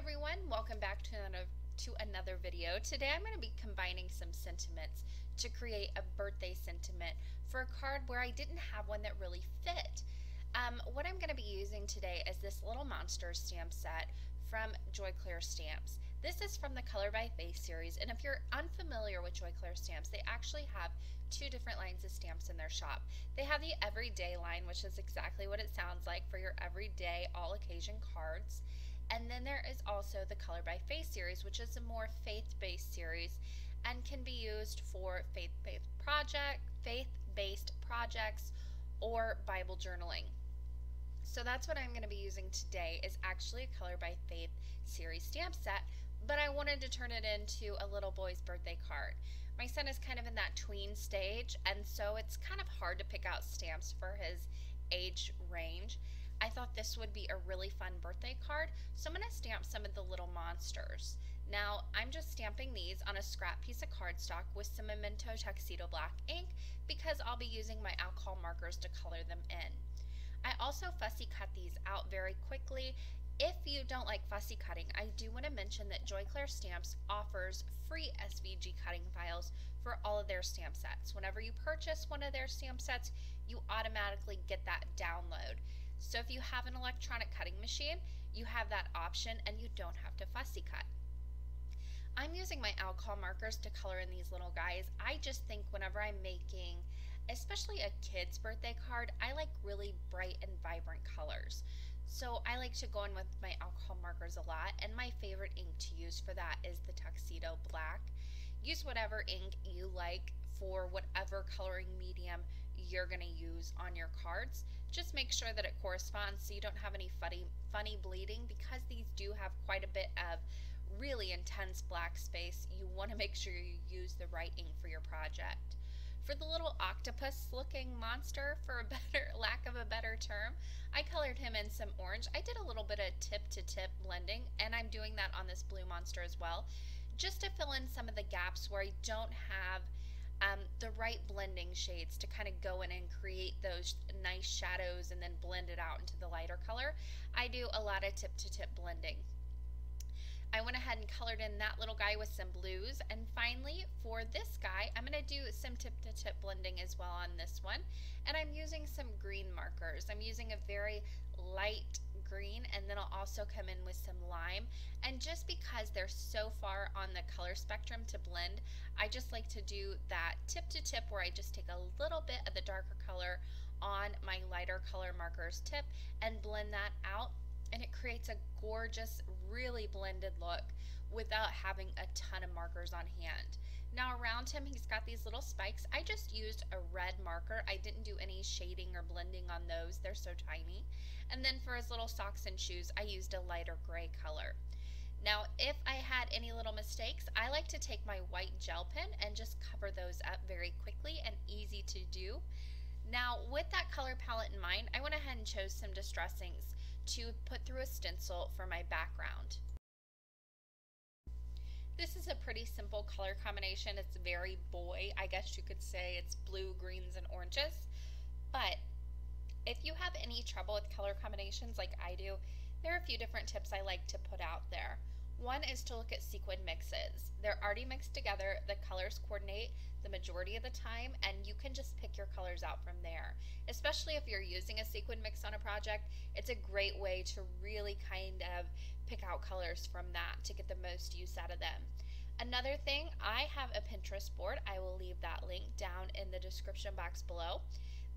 everyone, welcome back to another video. Today I'm going to be combining some sentiments to create a birthday sentiment for a card where I didn't have one that really fit. What I'm going to be using today is this little monster stamp set from Clair stamps. This is from the Color by Faith series, and if you're unfamiliar with Clair stamps, they actually have two different lines of stamps in their shop. They have the everyday line, which is exactly what it sounds like for your everyday all occasion cards. And then there is also the Color by Faith series, which is a more faith-based series and can be used for faith-based projects or Bible journaling. So that's what I'm going to be using today, is actually a Color by Faith series stamp set, but I wanted to turn it into a little boy's birthday card. My son is kind of in that tween stage, and so it's kind of hard to pick out stamps for his age range. I thought this would be a really fun birthday card, so I'm going to stamp some of the little monsters. Now, I'm just stamping these on a scrap piece of cardstock with some Memento Tuxedo Black ink because I'll be using my alcohol markers to color them in. I also fussy cut these out very quickly. If you don't like fussy cutting, I do want to mention that Clair Stamps offers free SVG cutting files for all of their stamp sets. Whenever you purchase one of their stamp sets, you automatically get that download. So if you have an electronic cutting machine, you have that option and you don't have to fussy cut. I'm using my alcohol markers to color in these little guys. I just think whenever I'm making, especially a kid's birthday card, I like really bright and vibrant colors. So I like to go in with my alcohol markers a lot, and my favorite ink to use for that is the Tuxedo Black. Use whatever ink you like for whatever coloring medium you're going to use on your cards. Just make sure that it corresponds so you don't have any funny bleeding, because these do have quite a bit of really intense black space. You want to make sure you use the right ink for your project. For the little octopus looking monster, for lack of a better term, I colored him in some orange. I did a little bit of tip to tip blending, and I'm doing that on this blue monster as well, just to fill in some of the gaps where I don't have the right blending shades to kind of go in and create those nice shadows and then blend it out into the lighter color. I do a lot of tip to tip blending. I went ahead and colored in that little guy with some blues, and finally for this guy I'm going to do some tip to tip blending as well on this one, and I'm using some green markers. I'm using a very light green, and then I'll also come in with some lime, and just because they're so far on the color spectrum to blend, I just like to do that tip to tip where I just take a little bit of the darker color on my lighter color markers tip and blend that out, and it creates a gorgeous, really blended look without having a ton of markers on hand. Now around him, he's got these little spikes. I just used a red marker. I didn't do any shading or blending on those. They're so tiny. And then for his little socks and shoes, I used a lighter gray color. Now, if I had any little mistakes, I like to take my white gel pen and just cover those up very quickly and easy to do. Now, with that color palette in mind, I went ahead and chose some distressings to put through a stencil for my background. This is a pretty simple color combination. It's very boy, I guess you could say. It's blue, greens, and oranges. But if you have any trouble with color combinations like I do, there are a few different tips I like to put out there. One is to look at sequin mixes. They're already mixed together, the colors coordinate the majority of the time, and you can just pick your colors out from there. Especially if you're using a sequin mix on a project, it's a great way to really kind of pick out colors from that to get the most use out of them. Another thing, I have a Pinterest board, I will leave that link down in the description box below,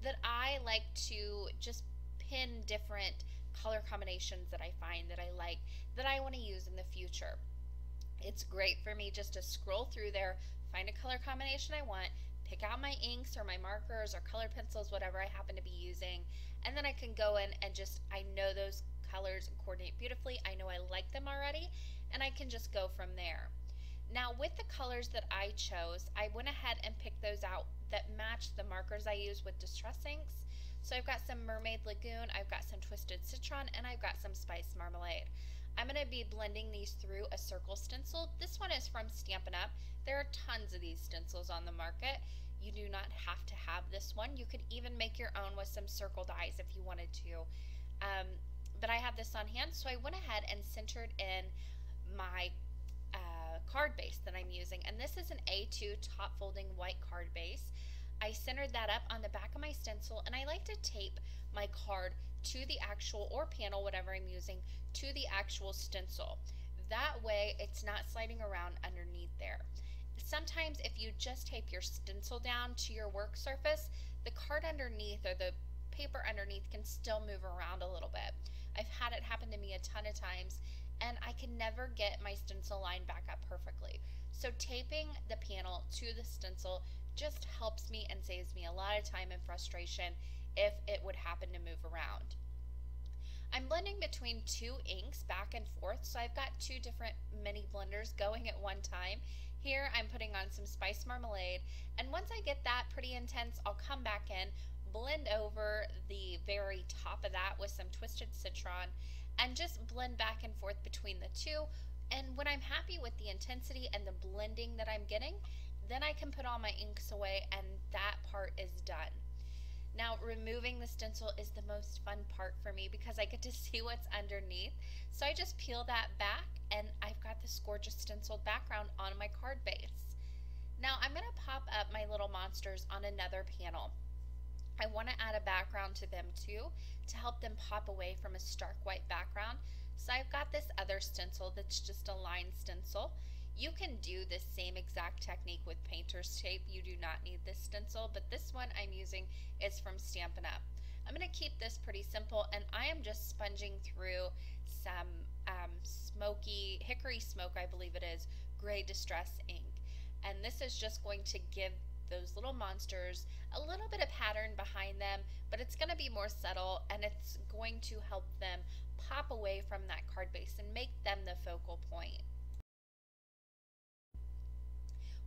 that I like to just pin different color combinations that I find that I like, that I want to use in the future. It's great for me just to scroll through there, find a color combination I want, pick out my inks or my markers or color pencils, whatever I happen to be using, and then I can go in and just, I know those colors coordinate beautifully, I know I like them already, and I can just go from there. Now with the colors that I chose, I went ahead and picked those out that match the markers I use with Distress inks. So I've got some Mermaid Lagoon, I've got some Twisted Citron, and I've got some Spiced Marmalade. I'm going to be blending these through a circle stencil. This one is from Stampin' Up. There are tons of these stencils on the market. You do not have to have this one. You could even make your own with some circle dies if you wanted to. But I have this on hand, so I went ahead and centered in my card base that I'm using, and this is an A2 top folding white card base. I centered that up on the back of my stencil, and I like to tape my card to the actual, or panel, whatever I'm using, to the actual stencil. That way it's not sliding around underneath there. Sometimes if you just tape your stencil down to your work surface, the card underneath or the paper underneath can still move around a little bit. I've had it happen to me a ton of times, and I can never get my stencil line back up perfectly. So taping the panel to the stencil just helps me and saves me a lot of time and frustration if it would happen to move around. I'm blending between two inks back and forth, so I've got two different mini blenders going at one time. Here I'm putting on some spice marmalade, and once I get that pretty intense, I'll come back in, blend over the very top of that with some twisted citron, and just blend back and forth between the two. And when I'm happy with the intensity and the blending that I'm getting, then I can put all my inks away and that part is done. Now, removing the stencil is the most fun part for me because I get to see what's underneath. So I just peel that back and I've got this gorgeous stenciled background on my card base. Now I'm going to pop up my little monsters on another panel. I want to add a background to them too to help them pop away from a stark white background. So I've got this other stencil that's just a line stencil. You can do the same exact technique with painter's tape. You do not need this stencil, but this one I'm using is from Stampin' Up. I'm going to keep this pretty simple, and I am just sponging through some smoky, hickory smoke, I believe it is, gray distress ink. And this is just going to give those little monsters a little bit of pattern behind them, but it's going to be more subtle, and it's going to help them pop away from that card base and make them the focal point.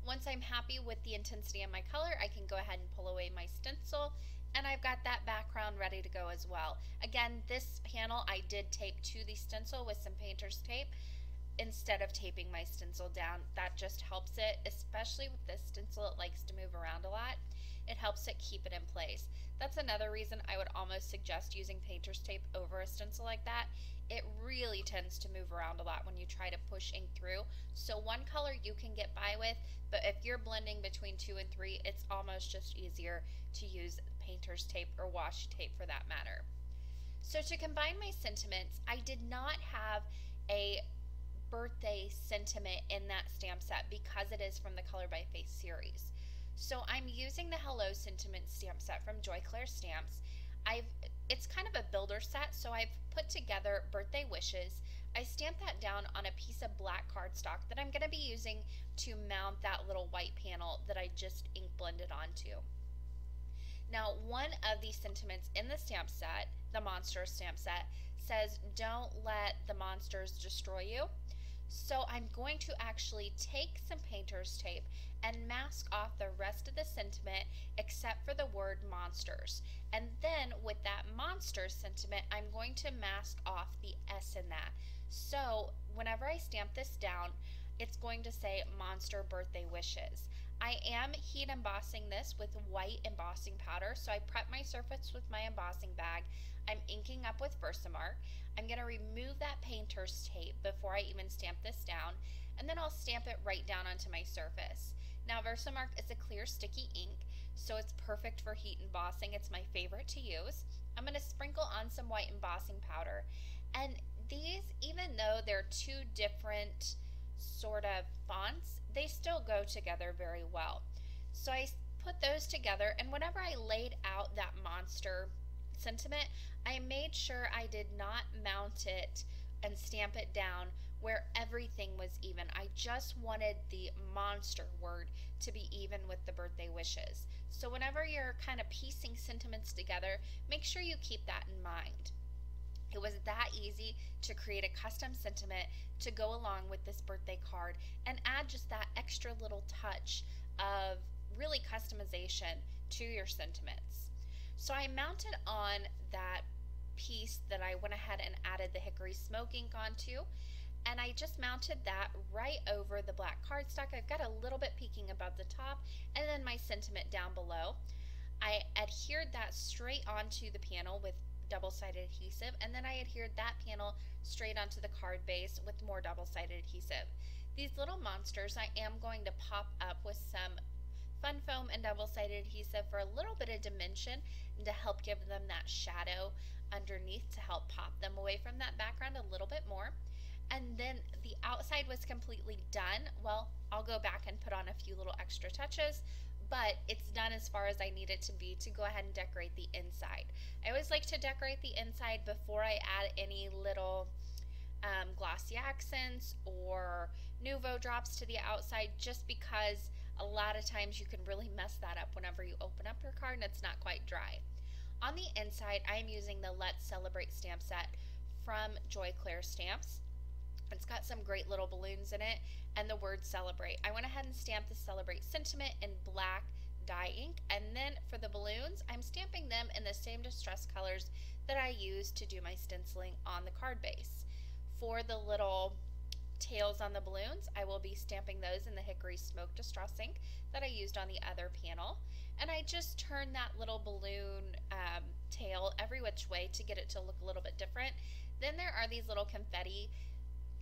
Once I'm happy with the intensity of my color, I can go ahead and pull away my stencil, and I've got that background ready to go as well. Again, this panel I did tape to the stencil with some painter's tape instead of taping my stencil down. That just helps it, especially with this stencil, it likes to move around a lot. It helps it keep it in place. That's another reason I would almost suggest using painter's tape over a stencil like that. It really tends to move around a lot when you try to push ink through. So one color you can get by with, but if you're blending between 2 and 3, it's almost just easier to use painter's tape or washi tape for that matter. So to combine my sentiments, I did not have a birthday sentiment in that stamp set because it is from the Color by Faith series. So I'm using the Hello Sentiment stamp set from Clair Stamps. It's kind of a builder set, so I've put together birthday wishes. I stamped that down on a piece of black cardstock that I'm going to be using to mount that little white panel that I just ink blended onto. Now, one of the sentiments in the stamp set, the Monsters stamp set, says, "Don't let the monsters destroy you." So I'm going to actually take some painter's tape and mask off the rest of the sentiment except for the word monsters. And then with that monsters sentiment, I'm going to mask off the S in that. So whenever I stamp this down, it's going to say Monster Birthday Wishes. I am heat embossing this with white embossing powder, so I prep my surface with my embossing bag. I'm inking up with Versamark. I'm going to remove that painter's tape before I even stamp this down, and then I'll stamp it right down onto my surface. Now, Versamark is a clear sticky ink, so it's perfect for heat embossing. It's my favorite to use. I'm going to sprinkle on some white embossing powder, and these, even though they're two different sort of fonts, they still go together very well. So I put those together, and whenever I laid out that monster sentiment, I made sure I did not mount it and stamp it down where everything was even. I just wanted the monster word to be even with the birthday wishes. So whenever you're kind of piecing sentiments together, make sure you keep that in mind. It was that easy to create a custom sentiment to go along with this birthday card and add just that extra little touch of really customization to your sentiments. So I mounted on that piece that I went ahead and added the hickory smoke ink onto, and I just mounted that right over the black cardstock. I've got a little bit peeking above the top, and then my sentiment down below. I adhered that straight onto the panel with double-sided adhesive, and then I adhered that panel straight onto the card base with more double-sided adhesive. These little monsters I am going to pop up with some fun foam and double-sided adhesive for a little bit of dimension and to help give them that shadow underneath to help pop them away from that background a little bit more. And then the outside was completely done. Well, I'll go back and put on a few little extra touches, but it's done as far as I need it to be to go ahead and decorate the inside. I always like to decorate the inside before I add any little glossy accents or Nouveau drops to the outside, just because a lot of times you can really mess that up whenever you open up your card and it's not quite dry. On the inside, I'm using the Let's Celebrate stamp set from Clair Stamps. It's got some great little balloons in it and the word celebrate. I went ahead and stamped the Celebrate sentiment in black dye ink, and then for the balloons, I'm stamping them in the same distress colors that I used to do my stenciling on the card base. For the little tails on the balloons, I will be stamping those in the Hickory Smoke Distress ink that I used on the other panel. And I just turned that little balloon tail every which way to get it to look a little bit different. Then there are these little confetti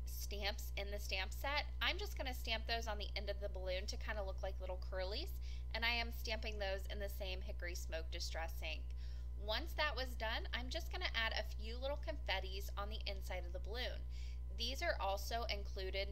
stamps in the stamp set. I'm just going to stamp those on the end of the balloon to kind of look like little curlies, and I am stamping those in the same Hickory Smoke Distress ink. Once that was done, I'm just going to add a few little confettis on the inside of the balloon. These are also included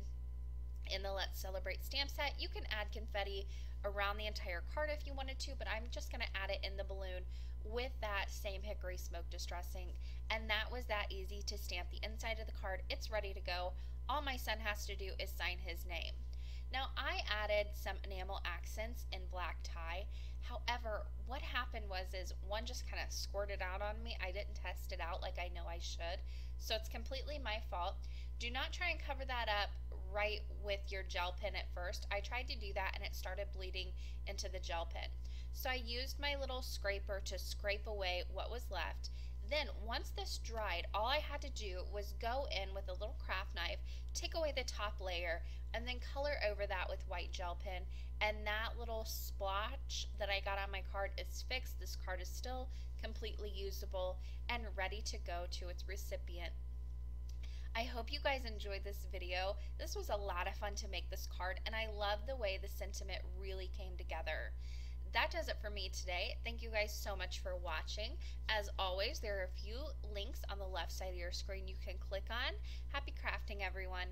in the Let's Celebrate stamp set. You can add confetti around the entire card if you wanted to, but I'm just going to add it in the balloon with that same Hickory Smoke Distress ink. And that was that easy to stamp the inside of the card. It's ready to go. All my son has to do is sign his name. Now, I added some enamel accents in black tie. However, what happened was one just kind of squirted out on me. I didn't test it out like I know I should, so it's completely my fault. Do not try and cover that up right with your gel pen at first. I tried to do that and it started bleeding into the gel pen. So I used my little scraper to scrape away what was left. Then once this dried, all I had to do was go in with a little craft knife, take away the top layer, and then color over that with white gel pen. And that little splotch that I got on my card is fixed. This card is still completely usable and ready to go to its recipient. I hope you guys enjoyed this video. This was a lot of fun to make this card, and I love the way the sentiment really came together. That does it for me today. Thank you guys so much for watching. As always, there are a few links on the left side of your screen you can click on. Happy crafting, everyone.